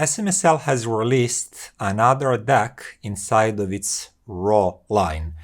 SMSL has released another DAC inside of its RAW line.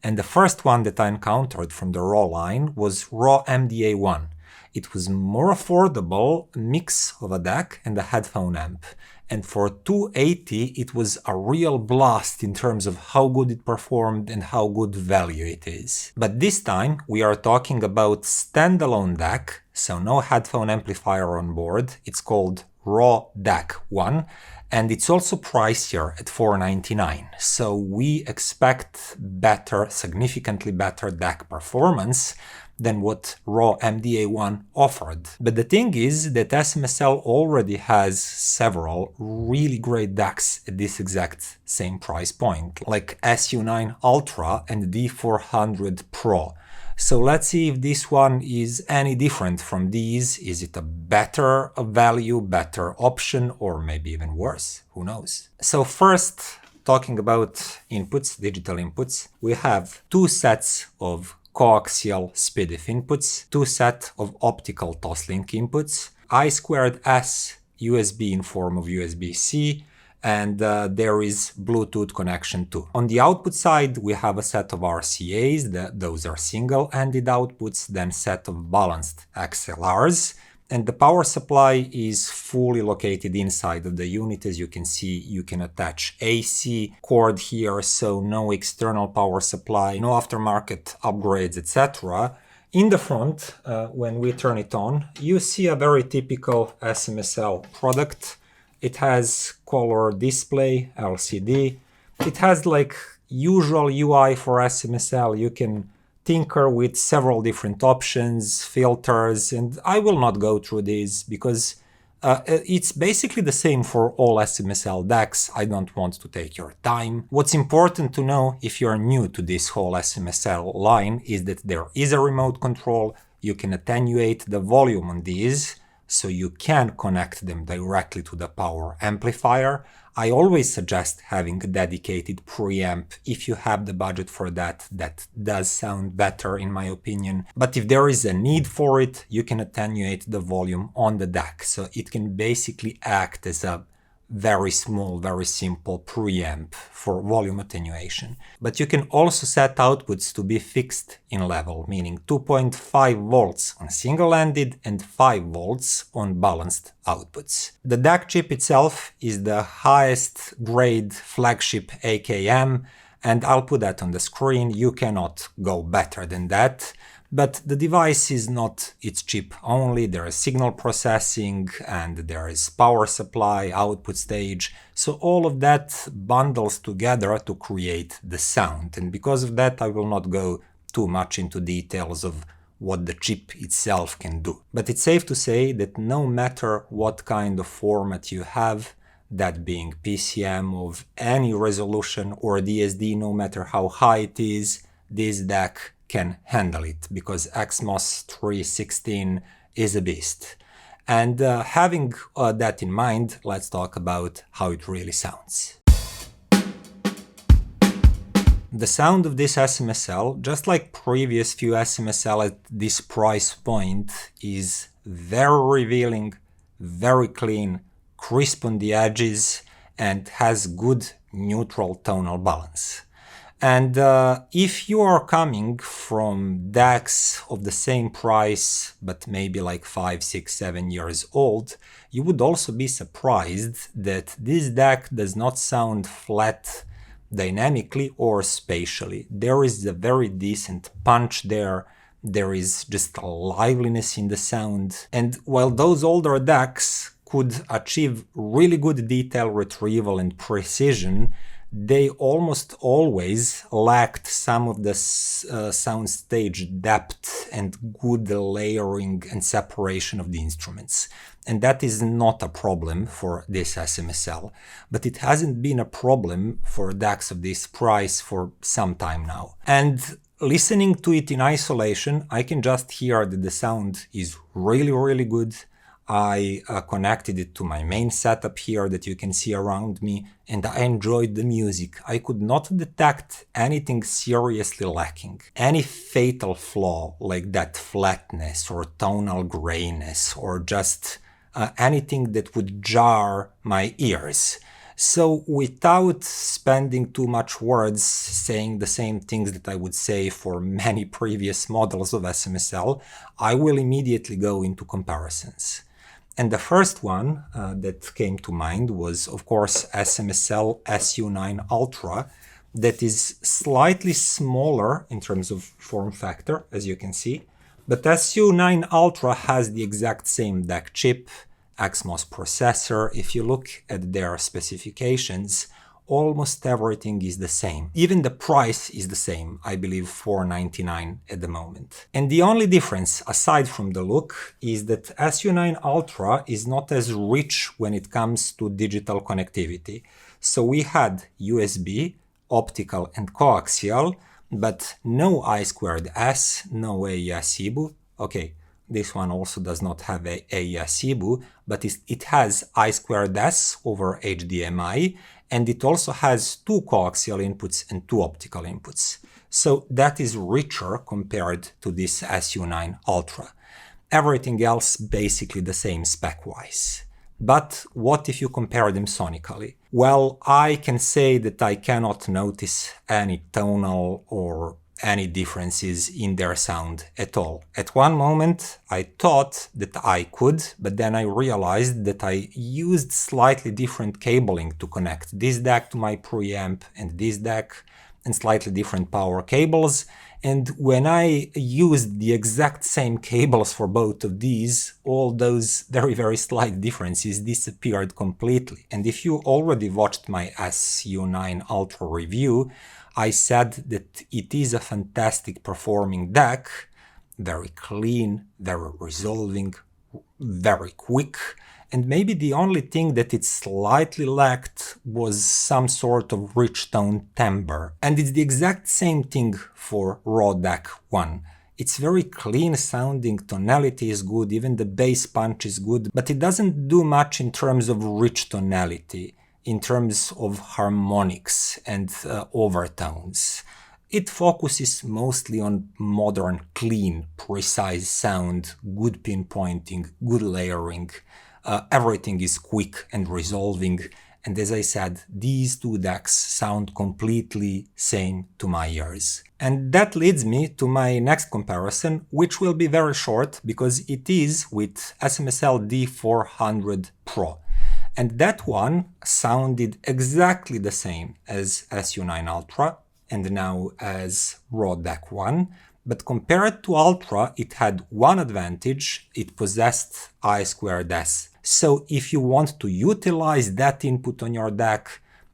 And the first one that I encountered from the RAW line was RAW-MDA1. It was more affordable mix of a DAC and a headphone amp. And for $280, it was a real blast in terms of how good it performed and how good value it is. But this time, we are talking about standalone DAC, so no headphone amplifier on board. It's called RAW-DAC 1, and it's also pricier at $499. So we expect better, significantly better DAC performance than what RAW-MDA1 offered. But the thing is that SMSL already has several really great DACs at this exact same price point, like SU9 Ultra and D400 Pro. So let's see if this one is any different from these. Is it a better value, better option, or maybe even worse? Who knows? So first, talking about inputs, digital inputs, we have two sets of coaxial SPDIF inputs, two sets of optical toslink inputs, I2S USB in form of USB-C, and there is Bluetooth connection too. On the output side, we have a set of RCAs, those are single-ended outputs, then set of balanced XLRs, and the power supply is fully located inside of the unit. As you can see, you can attach AC cord here, so no external power supply, no aftermarket upgrades, etc. In the front, when we turn it on, you see a very typical SMSL product. It has color display, LCD. It has like usual UI for SMSL. You can tinker with several different options, filters, and I will not go through these because it's basically the same for all SMSL DACs. I don't want to take your time. What's important to know if you're new to this whole SMSL line is that there is a remote control. You can attenuate the volume on these, so you can connect them directly to the power amplifier. I always suggest having a dedicated preamp if you have the budget for that. That does sound better in my opinion. But if there is a need for it, you can attenuate the volume on the DAC. So it can basically act as a very small, very simple preamp for volume attenuation. But you can also set outputs to be fixed in level, meaning 2.5 volts on single-ended and 5 volts on balanced outputs. The DAC chip itself is the highest grade flagship AKM, and I'll put that on the screen. You cannot go better than that. But the device is not its chip only. There is signal processing and there is power supply, output stage. So all of that bundles together to create the sound. And because of that, I will not go too much into details of what the chip itself can do. But it's safe to say that no matter what kind of format you have, that being PCM of any resolution or DSD, no matter how high it is, this DAC can handle it, because XMOS 316 is a beast. And having that in mind, let's talk about how it really sounds. The sound of this SMSL, just like previous few SMSL at this price point, is very revealing, very clean, crisp on the edges, and has good neutral tonal balance. And if you are coming from DACs of the same price, but maybe like 5, 6, 7 years old, you would also be surprised that this DAC does not sound flat dynamically or spatially. There is a very decent punch there. There is just a liveliness in the sound. And while those older DACs could achieve really good detail retrieval and precision, they almost always lacked some of the soundstage depth and good layering and separation of the instruments. And that is not a problem for this SMSL, but it hasn't been a problem for DACs of this price for some time now. And listening to it in isolation, I can just hear that the sound is really, really good. I connected it to my main setup here that you can see around me, and I enjoyed the music. I could not detect anything seriously lacking. Any fatal flaw like that flatness or tonal grayness or just anything that would jar my ears. So without spending too much words saying the same things that I would say for many previous models of SMSL, I will immediately go into comparisons. And the first one that came to mind was, of course, SMSL SU9 Ultra, that is slightly smaller in terms of form factor, as you can see. But SU9 Ultra has the exact same DAC chip, XMOS processor. If you look at their specifications, almost everything is the same. Even the price is the same, I believe $499 at the moment. And the only difference, aside from the look, is that SU9 Ultra is not as rich when it comes to digital connectivity. So we had USB, optical and coaxial, but no I2S, no AES IIBU. Okay, this one also does not have a AES IIBU, but it has I2S over HDMI, and it also has 2 coaxial inputs and 2 optical inputs. So that is richer compared to this SU9 Ultra. Everything else basically the same spec-wise. But what if you compare them sonically? Well, I can say that I cannot notice any tonal or any differences in their sound at all. At one moment, I thought that I could, but then I realized that I used slightly different cabling to connect this DAC to my preamp and this DAC, and slightly different power cables. And when I used the exact same cables for both of these, all those very, very slight differences disappeared completely. And if you already watched my SU9 Ultra review, I said that it is a fantastic performing DAC, very clean, very resolving, very quick, and maybe the only thing that it slightly lacked was some sort of rich tone timbre. And it's the exact same thing for RAW-DAC 1. It's very clean sounding, tonality is good, even the bass punch is good, but it doesn't do much in terms of rich tonality, in terms of harmonics and overtones. It focuses mostly on modern, clean, precise sound, good pinpointing, good layering. Everything is quick and resolving, and as I said, these two DACs sound completely same to my ears. And that leads me to my next comparison, which will be very short because it is with SMSL D400 Pro. And that one sounded exactly the same as SU9 Ultra and now as RAW-DAC 1. But compared to Ultra, it had one advantage: it possessed I2S. So if you want to utilize that input on your DAC,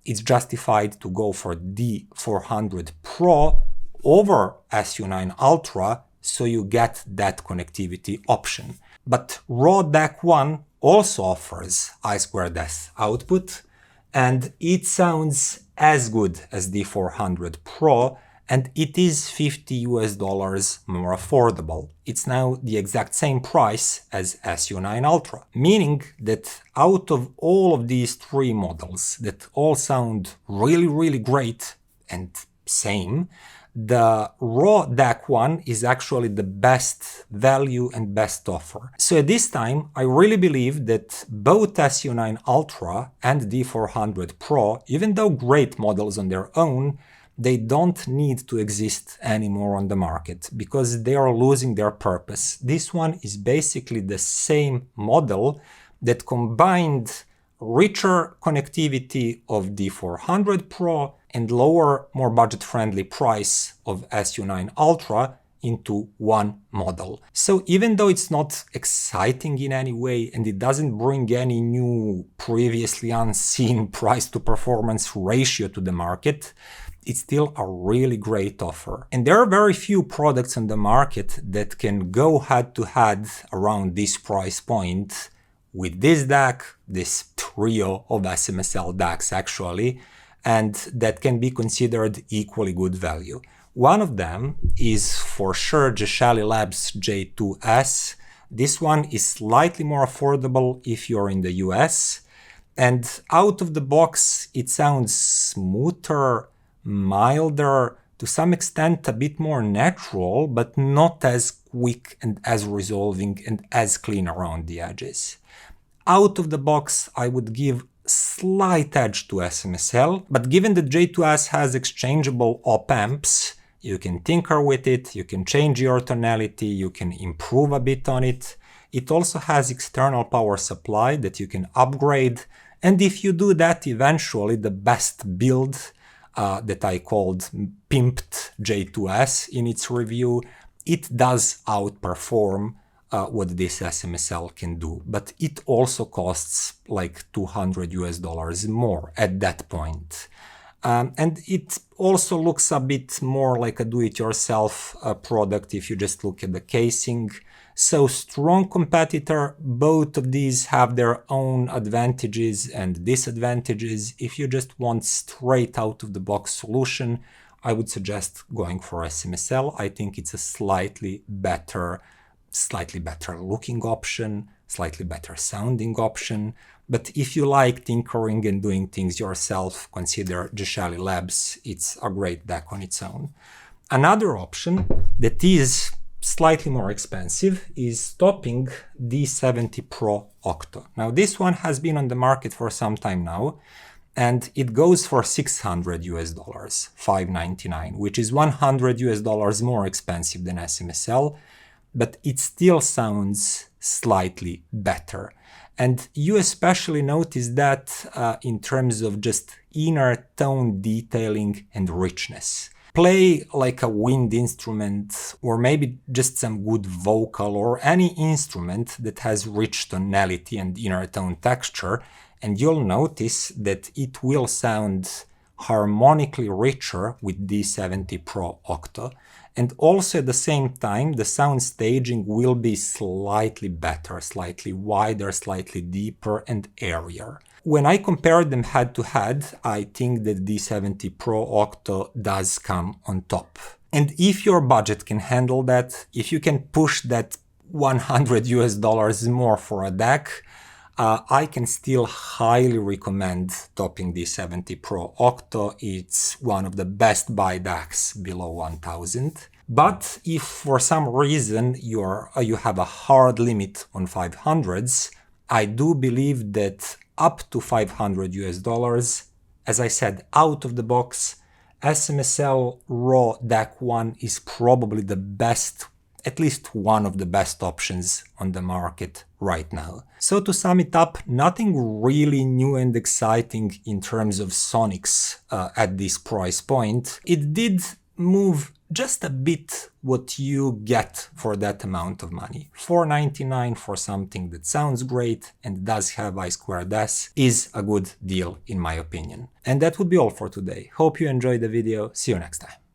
it's justified to go for D400 Pro over SU9 Ultra, so you get that connectivity option. But RAW-DAC 1 also offers I2S output, and it sounds as good as D400 Pro, and it is $50 more affordable. It's now the exact same price as SU9 Ultra, meaning that out of all of these three models that all sound really, really great and same, the RAW-DAC 1 is actually the best value and best offer. So at this time, I really believe that both SU9 Ultra and D400 Pro, even though great models on their own, they don't need to exist anymore on the market because they are losing their purpose. This one is basically the same model that combined richer connectivity of D400 Pro and lower, more budget-friendly price of SU9 Ultra into one model. So even though it's not exciting in any way and it doesn't bring any new, previously unseen price-to-performance ratio to the market, it's still a really great offer. And there are very few products on the market that can go head-to-head around this price point with this DAC, this trio of SMSL DACs actually, and that can be considered equally good value. One of them is for sure Geshelli Labs J2S. This one is slightly more affordable if you're in the US, and out of the box it sounds smoother, milder, to some extent a bit more natural, but not as quick and as resolving and as clean around the edges. Out of the box, I would give slight edge to SMSL, but given that J2S has exchangeable op-amps, you can tinker with it, you can change your tonality, you can improve a bit on it. It also has external power supply that you can upgrade, and if you do that, eventually the best build that I called Pimped J2S in its review, it does outperform what this SMSL can do, but it also costs like $200 more at that point. And it also looks a bit more like a do-it-yourself product if you just look at the casing. So strong competitor, both of these have their own advantages and disadvantages. If you just want straight out of the box solution, I would suggest going for SMSL. I think it's a slightly better looking option, slightly better sounding option. But if you like tinkering and doing things yourself, consider Geshelli Labs. It's a great DAC on its own. Another option that is slightly more expensive is Topping D70 Pro Octo. Now this one has been on the market for some time now, and it goes for $600, $599, which is $100 more expensive than SMSL, but it still sounds slightly better. And you especially notice that in terms of just inner tone detailing and richness. Play like a wind instrument, or maybe just some good vocal or any instrument that has rich tonality and inner tone texture, and you'll notice that it will sound harmonically richer with D70 Pro Octo. And also at the same time, the sound staging will be slightly better, slightly wider, slightly deeper and airier. When I compare them head to head, I think that D70 Pro Octo does come on top. And if your budget can handle that, if you can push that $100 more for a DAC, I can still highly recommend Topping D70 Pro Octo. It's one of the best buy DACs below 1000. But if for some reason you have a hard limit on 500s, I do believe that up to $500, as I said, out of the box, SMSL RAW-DAC 1 is probably the best, at least one of the best options on the market right now. So to sum it up, nothing really new and exciting in terms of sonics at this price point. It did move just a bit what you get for that amount of money. $499 for something that sounds great and does have I2S is a good deal in my opinion. And that would be all for today. Hope you enjoyed the video. See you next time.